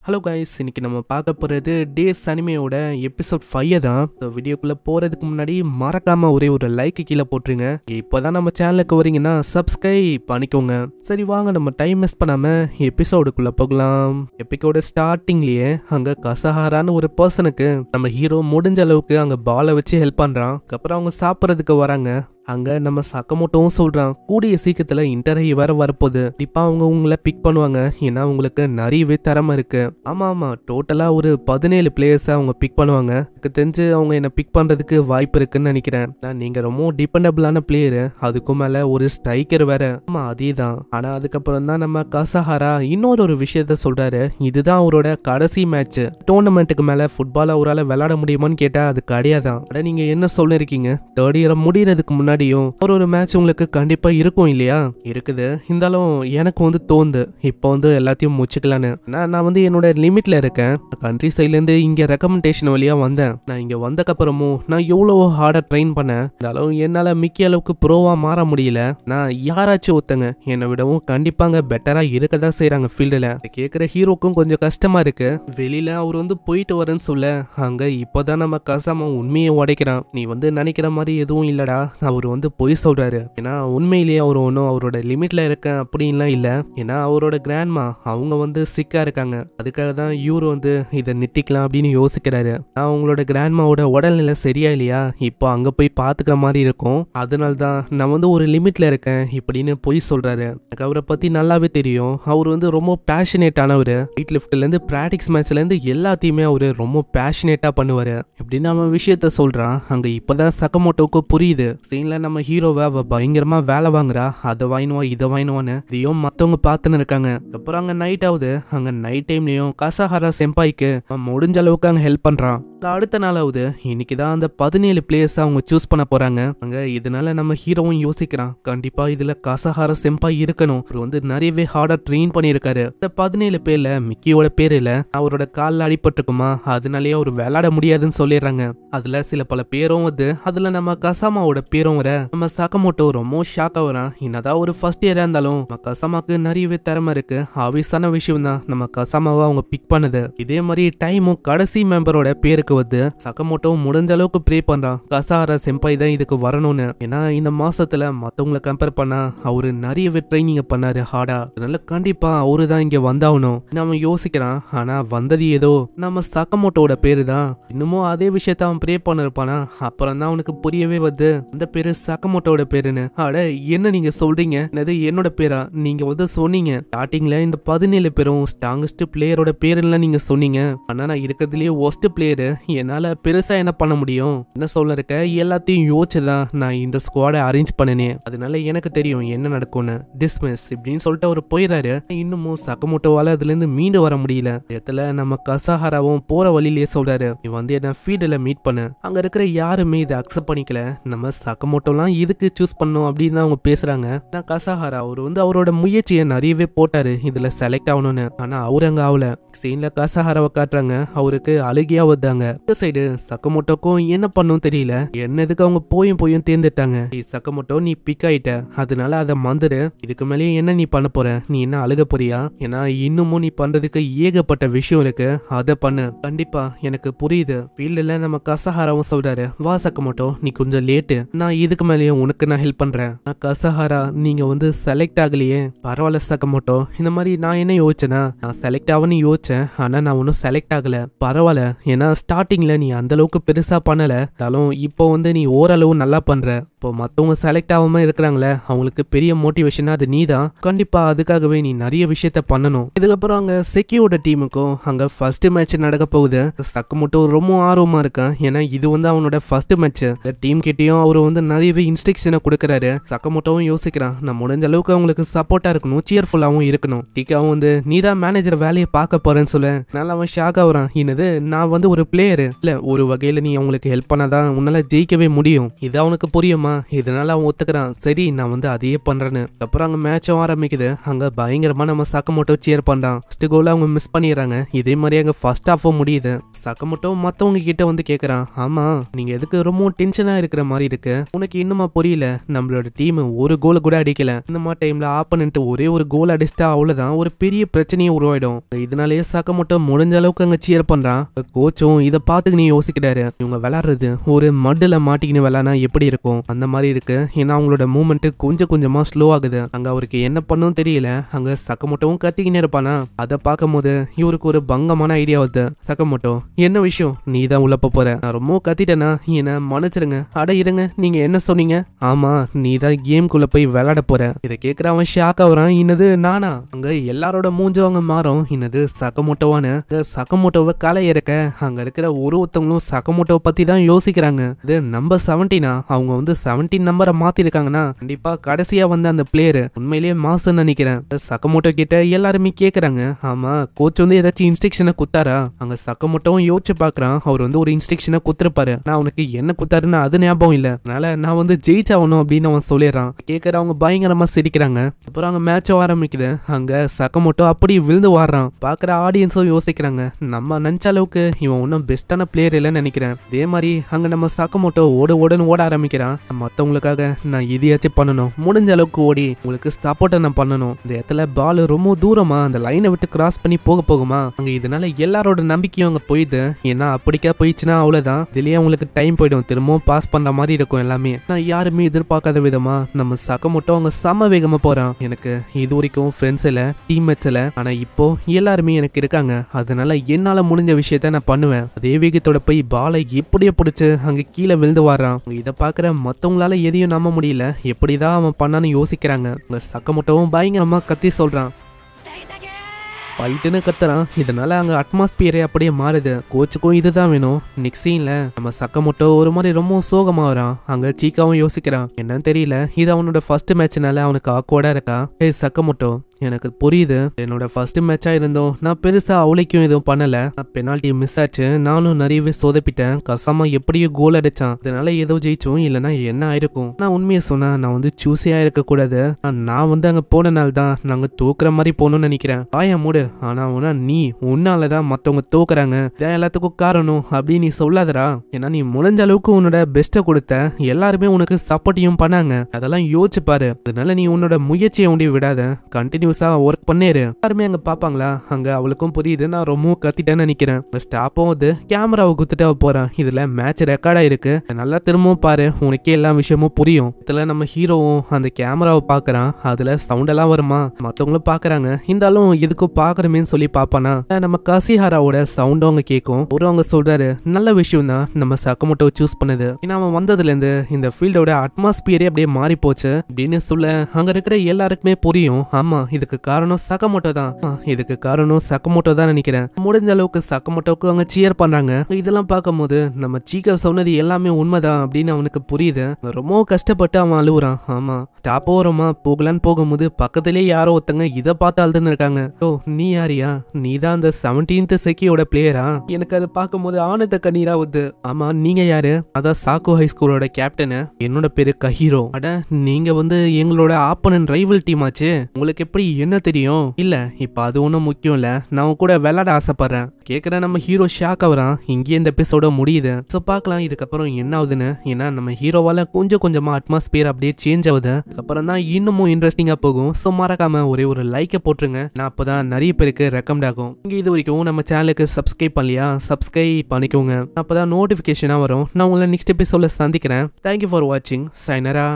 Hello guys, இன்னைக்கு நம்ம பார்க்க போகிறது டேஸ் அனிமையோட எபிசோட் 5 தான். வீடியோக்குள்ளே போகிறதுக்கு முன்னாடி மறக்காமல் ஒரே ஒரு லைக் கீழே போட்டுருங்க. இப்போ தான் நம்ம சேனலுக்கு வரீங்கன்னா சப்ஸ்கிரைப் பண்ணிக்கோங்க. சரி வாங்க, நம்ம டைம் மிஸ் பண்ணாமல் எபிசோடுக்குள்ளே போகலாம். எபிக்கோட ஸ்டார்டிங்லேயே அங்கே கசஹாரான்னு ஒரு பர்சனுக்கு நம்ம ஹீரோ முடிஞ்ச அளவுக்கு அங்கே பாலை வச்சு ஹெல்ப் பண்ணுறான். அதுக்கப்புறம் அவங்க சாப்பிட்றதுக்கு வராங்க. அங்க நம்ம சக்கமோட்டோவும் சொல்றான், கூடிய சீக்கிரத்துல இன்டர்வியூ வேற வரப்போகுது, கண்டிப்பா அவங்க உங்களை பிக் பண்ணுவாங்க, ஏன்னா உங்களுக்கு நிறையவே திறமை இருக்கு. ஆமா டோட்டலா ஒரு 17 பிளேயர்ஸ் அவங்க பிக் பண்ணுவாங்க. எனக்கு தெரிஞ்சு அவங்க என்ன பிக் பண்றதுக்கு வாய்ப்பு இருக்குன்னு நினைக்கிறேன். நீங்க ரொம்ப டிபெண்டபிளான பிளேயரு, அதுக்கும் மேல ஒரு ஸ்ட்ரைக்கர் வேற. ஆமா அதேதான். ஆனா அதுக்கப்புறம் தான் நம்ம கசஹாரா இன்னொரு விஷயத்த சொல்றாரு. இதுதான் அவரோட கடைசி மேட்ச். டோர்னமெண்ட்டுக்கு மேல ஃபுட்பால் அவரால் விளையாட முடியுமான்னு கேட்டா அது கிடையாதான். அட நீங்க என்ன சொல்லிருக்கீங்க, தேர்ட் இயர் முடியறதுக்கு முன்னாடி ஒரு மேட்ச் உங்களுக்கு கண்டிப்பா இருக்கும் இல்லையா? இருக்குது. இருந்தாலும் எனக்கு தோந்து இப்போ எல்லாத்தையும் முடிச்சுக்கலான்னு. நான் என்னோட லிமிட்ல இருக்கேன். கண்ட்ரி சைட்ல இருந்து இங்க ரெக்கமெண்டேஷன் வழியா வந்தேன். நான் இங்க வந்தக்கு அப்புறமும் நான் எவ்வளவு ஹார்டா ட்ரெயின் பண்ணேன். இருந்தாலும் என்னால மிக்க அளவுக்கு ப்ரோவா மாற முடியல. நான் யாராச்சும் ஒருத்தங்க என்னை விடவும் கண்டிப்பாங்க பெட்டரா இருக்கதான் செய்யறாங்க ஃபீல்டுல. கேட்கிற ஹீரோக்கும் கொஞ்சம் கஷ்டமா இருக்கு. வெளியில அவர் போயிட்டு வரேன்னு சொல்ல, அங்க இப்போதான் நம்ம கசாம உண்மையை உடைக்கிறான். நீ நினைக்கிற மாதிரி எதுவும் இல்லடா, அவர் பொய் சொல்றாரு. ஏன்னா உண்மையிலேயே அவர் ஒன்றும் அவரோட லிமிட்ல இருக்க அப்படின்லாம் இல்ல. ஏன்னா அவரோட கிராண்ட்மா அவங்க சிக்கா இருக்காங்க. அதுக்காக தான் இவரு இதை நிறுத்திக்கலாம் அப்படின்னு யோசிக்கிறாரு. அவங்களோட கிராண்ட்மாவோட உடல்நிலை சரியா இல்லையா, இப்போ அங்க போய் பாத்துக்கிற மாதிரி இருக்கும். அதனால தான் நான் ஒரு லிமிட்ல இருக்கேன் இப்படின்னு பொய் சொல்றாரு. எனக்கு அவரை பத்தி நல்லாவே தெரியும். அவர் ரொம்ப பேஷனேட் ஆனவர். வெயிட் லிஃப்ட்ல இருந்து பிராக்டிக்ஸ் மேட்ச்ல இருந்து எல்லாத்தையுமே அவரு ரொம்ப பேஷனேட்டா பண்ணுவாரு இப்படின்னு அவன் விஷயத்த சொல்றான். அங்க இப்பதான் சக்கமோட்டோவுக்கு புரியுது. சீன்ல நம்ம ஹீரோவை அவ பயங்கரமா வேலை வாங்குறா. அதை வாங்கினுவா இதை வாங்கினுவான்னு இதையும் மத்தவங்க பார்த்துன்னு இருக்காங்க. அப்புறம் அங்க நைட் ஆகுது. அங்க நைட் டைம்லயும் கசஹாரா செம்பாய்க்கு முடிஞ்ச அளவுக்கு அங்க ஹெல்ப் பண்றான். அடுத்த நாள் ஆகுது. இன்னைக்குதான் அந்த 17 பிளேயர்ஸ் அவங்க சூஸ் பண்ண போறாங்க. அங்க இதனால நம்ம ஹீரோவும் யோசிக்கிறான், கண்டிப்பா இதுல கசஹாரா செம்பாய் இருக்கணும். அவர் நிறையவே ஹார்டா ட்ரெயின் பண்ணிருக்காரு. இந்த 17 பேர்ல மிக்கியோட பேர் இல்ல, அவரோட காலில் அடிபட்டுக்குமா, அதனாலயே அவர் விளையாட முடியாதுன்னு சொல்லிடுறாங்க. அதுல சில பல பேரும் அதுல நம்ம கசாமாவோட பேரும் வர நம்ம சக்கமோட்டோ ரொம்ப ஷாக் ஆகுறான். என்னதான் ஒரு ஃபர்ஸ்ட் இயரா இருந்தாலும் நம்ம கசாமாக்கு நிறையவே திறமை இருக்கு. ஆவியஸான விஷயம் தான் நம்ம கசாமாவை அவங்க பிக் பண்ணது. இதே மாதிரி டைமும் கடைசி மெம்பரோட பேருக்கு சக்கமோட்டோ முடிஞ்ச அளவுக்கு ப்ரே பண்றான், கசஹாரா செம்பாய் தான் இதுக்கு வரணும்னு. ஏன்னா இந்த மாசத்துல மத்தவங்களை கம்பேர் பண்ணா அவரு நிறையவே ட்ரைனிங் பண்ணாரு ஹார்டா. அதனால கண்டிப்பா அவரு தான் இங்க வந்தாகணும் நம்ம யோசிக்கிறான். ஆனா வந்தது ஏதோ நம்ம சக்கமோட்டோட பேரு தான். இன்னமும் அதே விஷயத்த அவன் ப்ரே பண்ணிருப்பானா? அப்புறம் தான் அவனுக்கு புரியவே அந்த பேரு சக்கமோட்டோட பேருன்னு. அட என்ன நீங்க சொல்றீங்க, என்னோட பேரா? நீங்க சொன்னீங்க ஸ்டார்டிங்ல இந்த 17 பேரும் ஸ்ட்ராங்கஸ்ட் பிளேயரோட பேருலாம் நீங்க சொன்னீங்க. ஆனா நான் இருக்கிறதுலயே ஒஸ்ட் பிளேயரு, என்னால பெருசா என்ன பண்ண முடியும்? என்ன சொல்ல இருக்க, எல்லாத்தையும் யோசிச்சுதான் நான் இந்த ஸ்குவாடை அரேஞ்ச் பண்ணினேன். அதனால எனக்கு தெரியும் என்ன நடக்கும்னு. டிஸ்மிஸ் இப்படின்னு சொல்லிட்டு அவர் போயிடாரு. இன்னமும் சக்கமோட்டோவால அதுல இருந்து மீண்டு வர முடியல. இடத்துல நம்ம கசஹாராவும் போற வழியிலேயே சொல்றாரு, நீ என்ன ஃபீல்டுல மீட் பண்ண. அங்க இருக்கிற யாருமே இதை அக்செப்ட் பண்ணிக்கல. நம்ம சக்கமோட்டோலாம் இதுக்கு சூஸ் பண்ணோம் அப்படின்னு தான் அவங்க பேசுறாங்க. நான் கசஹாரா அவர் அவரோட முயற்சியை நிறையவே போட்டாரு இதுல செலக்ட் ஆகணும்னு. ஆனா அவரு அங்க ஆகல. சீன்ல கசஹாராவை காட்டுறாங்க. அவருக்கு அழுகியா வந்தாங்க. இந்த சைடு சக்கமோட்டோக்கும் என்ன பண்ணும் தெரியல. என்னதுக்கு அவங்க போயும் தேர்ந்துட்டாங்க. சக்கமோட்டோ நீ பிக் ஆயிட்ட, அதனால அதை மந்துரு. இதுக்கு மேலேயே என்ன நீ பண்ண போற? நீ என்ன அழுக போறியா? ஏன்னா இன்னமும் நீ பண்றதுக்கு ஏகப்பட்ட விஷயம் இருக்கு, அதை பண்ணு. கண்டிப்பா எனக்கு புரியுது. ஃபீல்டுல நம்ம கசஹாராவும் சொல்றாரு, வா சக்கமோட்டோ நீ கொஞ்சம் லேட்டு, நான் இதுக்கு மேலேயும் உனக்கு நான் ஹெல்ப் பண்றேன். கசஹாரா நீங்க செலக்ட் ஆகலையே, பரவாயில்ல சக்கமோட்டோ. இந்த மாதிரி நான் என்ன யோசிச்சேன்னா, நான் செலக்ட் ஆகணும்னு யோசிச்சேன், ஆனா நான் ஒன்னும் செலக்ட் ஆகல. பரவாயில்ல, ஏன்னா ஸ்டார்டிங்ல நீ அந்த அளவுக்கு பெருசா பண்ணல. இப்போ நீ ஓரளவு நல்லா பண்ற. இப்போ மத்தவங்க செலக்ட் ஆகாம இருக்கிறாங்களே, அவங்களுக்கு பெரிய மோட்டிவேஷனா அது நீ தான். கண்டிப்பா அதுக்காகவே நீ நிறைய விஷயத்த பண்ணணும். இதுக்கப்புறம் அங்க செக்கியோட டீமுக்கும் அங்க ஃபர்ஸ்ட் மேட்ச் நடக்க போகுது. சக்கமோட்டோ ரொம்ப ஆர்வமா இருக்கான். ஏன்னா இது அவனோட ஃபர்ஸ்ட் மேட்ச். டீம் கிட்டயும் அவரு நிறையவே இன்ஸ்ட்ரக்ஷனை கொடுக்கறாரு. சக்கமோட்டோவும் யோசிக்கிறான், நான் முடிஞ்ச அளவுக்கு அவங்களுக்கு சப்போர்ட்டா இருக்கணும், சியர்ஃபுல்லாவும் இருக்கணும். டிகாவும் நீ தான் மேனேஜர் வேலையை பார்க்க போறேன்னு சொல்ல, நல்லா அவன் ஷாக் ஆகுறான். என்னது, நான் ஒரு பிளேயரு இல்ல, ஒரு வகையில நீ அவங்களுக்கு ஹெல்ப் பண்ணாதான் உன்னால ஜெயிக்கவே முடியும். இது அவனுக்கு புரியுமா? ஆமா இதனால அவன் ஒத்துக்கிறான். சரி நான் வந்து அதையே பண்றேன்னு. அப்புறம் அங்க மேட்சும் ஆரம்பிக்குது. அங்க பயங்கரமா நம்ம சக்கமோட்டோ சியர் பண்றான். ஃபர்ஸ்ட் கோல் அவங்க மிஸ் பண்ணிடுறாங்க. இதே மாதிரி அங்க ஃபர்ஸ்ட் ஹாஃபும் முடியுது. சக்கமோட்டோ மத்தவங்க கிட்ட வந்து கேக்குறான், ஆமா நீங்க எதுக்கு ரொம்ப டென்ஷனா இருக்கிற மாதிரி இருக்கு, உனக்கு இன்னுமா புரியல, நம்மளோட டீம் ஒரு கோல் கூட அடிக்கல, இந்த மாதிரி டைம்ல ஆப்பனன்ட் ஒரே ஒரு கோல் அடிச்சிட்டா அவ்வளவுதான் ஒரு பெரிய பிரச்சனையே உருவாயிடும். இதனாலேயே சக்கமோட்டோ முடிஞ்ச அளவுக்கு அங்க சியர் பண்றான். கோச்சும் இதை பார்த்துக்கு நீ யோசிக்கிறாரு, இவங்க விளையாடுறது ஒரு மட்டுல மாட்டிக்கின்னு விளையானா எப்படி இருக்கும் அந்த மாதிரி இருக்கு. ஏன்னா அவங்களோட மூவ்மெண்ட் கொஞ்சம் கொஞ்சமா ஸ்லோ ஆகுது. அங்க அவருக்கு என்ன பண்ணும் தெரியல. அங்க சக்கமோட்டோவும் கத்திக்கினே இருப்பானா. அதை பார்க்கும் போது இவருக்கு ஒரு பங்கமான ஐடியா வருது. சக்கமோட்டோ என்ன விஷயம், நீ தான் உள்ள போற, நான் ரொம்ப கத்திட்டேனா என்ன மன்னிச்சிருங்க. அட இருங்க, நீங்க என்ன சொன்னீங்க? ஆமா நீ தான் கேம்குள்ள போய் விளையாட போற. இதை கேட்கிற அவன் ஷாக் ஆகுறான். இன்னது நானா? அங்க எல்லாரோட மூஞ்சும் அங்க மாறும். இன்னது சக்கமோட்டோவான சக்கமோட்டோவை களை இறக்க அங்க இருக்கிற ஒருத்தவங்களும் சக்கமோட்டோவை பத்தி தான் யோசிக்கிறாங்க. இது நம்பர் 17 அவங்க வந்து 17 நம்பரை மாத்திருக்காங்கன்னா கண்டிப்பா கடைசியா வந்து அந்த பிளேயர் உண்மையிலேயே மாசுன்னு நினைக்கிறேன். சக்கமோட்டோ கிட்ட எல்லாருமே கேக்குறாங்க, ஆமா கோச் வந்து ஏதாச்சும் இன்ஸ்ட்ரக்ஷனை குத்தாரா? அங்க சக்கமோட்டோவும் யோசிச்சு பாக்குறான். அவர் வந்து ஒரு இன்ஸ்ட்ரக்ஷனை குத்துருப்பாரு. நான் அவனுக்கு என்ன குத்தாருன்னு அது ஞாபகம் இல்ல, அதனால நான் வந்து ஜெயிச்சாகணும் அப்படின்னு அவன் சொல்லிடுறான். கேட்கற அவங்க பயங்கரமா சிரிக்கிறாங்க. அப்புறம் அங்க மேட்சும் ஆரம்பிக்குது. அங்க சக்கமோட்டோ அப்படி விழுந்து வாடுறான். பாக்குற ஆடியன்ஸும் யோசிக்கிறாங்க, நம்ம நினைச்ச அளவுக்கு இவன் ஒன்னும் பெஸ்டான பிளேயர் இல்லைன்னு நினைக்கிறேன். இதே மாதிரி அங்க நம்ம சக்கமோட்டோ ஓடுன்னு ஓட ஆரம்பிக்கிறான். மத்தவங்களுக்காக நான் இதையாச்சும் பண்ணணும், முடிஞ்ச அளவுக்கு ஓடி உங்களுக்கு சப்போர்ட்டை நான் பண்ணணும். இந்த இடத்துல பால் ரொம்ப தூரமா அந்த லைனை விட்டு கிராஸ் பண்ணி போகுமா அங்க. இதனால எல்லாரோட நம்பிக்கையும் அங்க போயிடுது. ஏன்னா அப்படிக்கா போயிடுச்சுன்னா அவ்வளவுதான், இதுலயே அவங்களுக்கு டைம் போயிடும், திரும்பவும் பாஸ் பண்ற மாதிரி இருக்கும் எல்லாமே. நான் யாருமே எதிர்பார்க்காத விதமா நம்ம சக்கமோட்டோ அவங்க சம வேகமா போறான். எனக்கு இது வரைக்கும் ஃப்ரெண்ட்ஸ் இல்ல, டீம்மேட்ஸ் இல்ல, ஆனா இப்போ எல்லாருமே எனக்கு இருக்காங்க. அதனால என்னால முடிஞ்ச விஷயத்த நான் பண்ணுவேன். அதே வேகத்தோட போய் பாலை எப்படியே பிடிச்சு அங்க கீழே விழுந்து வாடுறான். இதை பாக்குற மத்தவங்களால எதையும் நம்ப முடியல. எப்படிதான் அவன் பண்ணான்னு யோசிக்கிறாங்க. சக்கமோட்டோவும் பயங்கரமா கத்தி சொல்றான், ஃபைட்டுன்னு கத்துறான். இதனால அங்க அட்மாஸ்பியரே அப்படியே மாறுது. கோச்சுக்கும் இதுதான் வேணும். நெக்ஸ்ட் சீன்ல நம்ம சக்கமோட்டோ ஒரு மாதிரி ரொம்ப சோகமா வரான். அங்க சீக்காவும் யோசிக்கிறான், என்னன்னு தெரியல, இது அவனோட ஃபர்ஸ்ட் மேட்ச்னால அவனுக்கு ஆக்வர்டா இருக்கா. ஏய் சக்கமோட்டோ எனக்கு புரியுது, என்னோட ஃபர்ஸ்ட் மேட்சா இருந்தோம் நான் பெருசா அவளைக்கும் எதுவும் பண்ணல, பெனால்ட்டி மிஸ் ஆச்சு, நானும் நிறையவே சொதப்பிட்டேன், கசமா எப்படியும் கோல் அடிச்சான், அதனால ஏதோ ஜெயிச்சோம் இல்லைன்னா என்ன ஆயிருக்கும். நான் உண்மையை சொன்னா நான் வந்து சூஸியா இருக்க கூடாது, நான் வந்து அங்க போனனால தான் நாங்க தோக்குற மாதிரி போகணும்னு நினைக்கிறேன். ஆயா மூடு, ஆனா நீ உன்னாலதான் மத்தவங்க தோக்குறாங்க, இதான் எல்லாத்துக்கும் காரணம் அப்படின்னு நீ சொல்லாதடா. ஏன்னா நீ முடிஞ்ச அளவுக்கு உன்னோட பெஸ்ட்டை கொடுத்த, எல்லாருமே உனக்கு சப்போர்ட்டையும் பண்ணாங்க, அதெல்லாம் யோசிச்சு பாரு. அதனால நீ உன்னோட முயற்சியை ஒண்டி விடாத, கண்டினியூ ஒர்க் பண்ணேரு. யாருமே அங்க பாப்பாங்களா? அங்க அவளுக்கும் புரியுது நான் ரொம்ப கத்திட்டேன்னு நினைக்கிறேன். ஸ்டாப்பும் வந்து கேமராவை குத்துட்டு அவ போறான். இதுல மேட்ச் ரெக்கார்டா இருக்கு, நல்லா திரும்பவும் பாரு, உனக்கே எல்லா விஷயமும் புரியும். இதுல நம்ம ஹீரோவும் அந்த கேமராவை பாக்குறான். அதுல சவுண்ட் எல்லாம் வருமா, மத்தவங்களும் பாக்குறாங்க, இருந்தாலும் எதுக்கும் பாக்குறமேன்னு சொல்லி பாப்பானா. நம்ம காசிஹாராவோட சவுண்டும் அவங்க கேட்கும். ஒரு அவங்க சொல்றாரு, நல்ல விஷயம் தான் நம்ம சக்கமோட்டோ சூஸ் பண்ணது, ஏன்னா அவன் வந்ததுல இருந்து இந்த ஃபீல்டோட அட்மாஸ்பியரே அப்படியே மாறி போச்சு அப்படின்னு சொல்ல அங்க இருக்கிற எல்லாருக்குமே புரியும். ஆமா இதுக்கு காரணம் சக்கமோட்டோ தான், இதுக்கு காரணம் சக்கமோட்டோ தான் நினைக்கிறேன். முடிஞ்ச அளவுக்கு சக்கமோட்டோக்கு அவங்க சியர் பண்றாங்க. இதெல்லாம் பார்க்கும்போது நம்ம சீக்கா சொன்னது எல்லாமே உண்மைதான் அப்படின்னு அவனுக்கு புரியுது. ரொம்ப கஷ்டப்பட்டு அவன் அழுவுறான். ஆமா ஸ்டாப் ஓரமா போகலான்னு போகும்போது பக்கத்திலே யாரோ ஒருத்தங்க இதை பார்த்து அழுதுன்னு இருக்காங்க. ஓ நீ யாரியா? நீ தான் அந்த 17th செக்கியோட பிளேயரா? எனக்கு அதை பார்க்கும்போது ஆனந்த கண்ணீரா வருது. ஆமா நீங்க யாரு? அதான் சாக்கோ ஹை ஸ்கூலோட கேப்டனு, என்னோட பேரு கஹீரோ. அட நீங்க வந்து எங்களோட ஆப்பனன்ட் ரைவல் டீம் ஆச்சு, உங்களுக்கு எப்படி என்ன தெரியும்? இல்ல இப்ப அது ஒன்றும் முக்கியம் இல்ல, நான் கூட விளையாட ஆசைப்படுறேன். கேட்குற நம்ம ஹீரோ ஷாக் ஆகுறான். இங்கே இந்த எபிசோட முடியுது. ஸோ பார்க்கலாம் இதுக்கப்புறம் என்ன ஆகுதுன்னு. ஏன்னா நம்ம ஹீரோவால கொஞ்சம் கொஞ்சமா அட்மாஸ்பியர் அப்படியே சேஞ்ச் ஆகுது. அதுக்கப்புறம் தான் இன்னமும் இன்ட்ரெஸ்டிங்கா போகும். ஸோ மறக்காம ஒரே ஒரு லைக்கை போட்டுருங்க, நான் அப்பதான் நிறைய பேருக்கு ரெக்கமெண்ட் ஆகும். இங்கே இது வரைக்கும் நம்ம சேனலுக்கு சப்ஸ்கிரைப் பண்ணலையா? சப்ஸ்கிரைப் பண்ணிக்கோங்க, அப்பதான் நோட்டிஃபிகேஷனா வரும். நான் உங்களை நெக்ஸ்ட் எபிசோட சந்திக்கிறேன். தேங்க்யூ ஃபார் வாட்சிங். சைனரா.